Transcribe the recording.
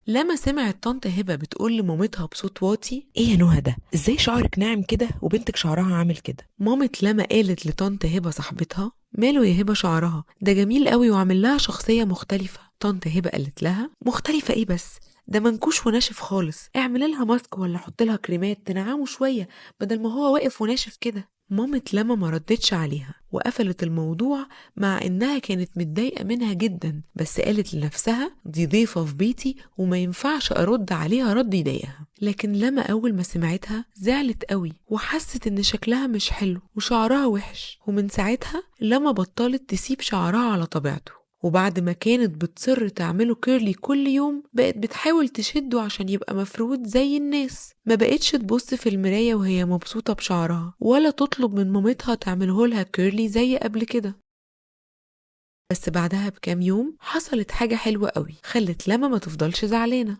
لما سمعت طنط هبة بتقول لمامتها بصوت واطي: ايه يا نهى ده؟ ازاي شعرك ناعم كده وبنتك شعرها عامل كده؟ مامة لما قالت لطنط هبة صاحبتها: ماله يا هبة شعرها ده جميل قوي وعامل لها شخصية مختلفة. طنط هبة قالت لها: مختلفة ايه بس، ده منكوش وناشف خالص، اعملي لها ماسك ولا حط لها كريمات تنعمه شوية بدل ما هو واقف وناشف كده. مامة لما ما ردتش عليها وقفلت الموضوع، مع انها كانت متضايقة منها جدا، بس قالت لنفسها دي ضيفة في بيتي وما ينفعش ارد عليها رد يضايقها. لكن لما اول ما سمعتها زعلت قوي وحست ان شكلها مش حلو وشعرها وحش، ومن ساعتها لما بطلت تسيب شعرها على طبيعته. وبعد ما كانت بتصر تعمله كيرلي كل يوم، بقت بتحاول تشده عشان يبقى مفرود زي الناس. ما بقتش تبص في المراية وهي مبسوطة بشعرها، ولا تطلب من مامتها تعمله لها كيرلي زي قبل كده. بس بعدها بكام يوم حصلت حاجة حلوة قوي خلت لما ما تفضلش زعلانة.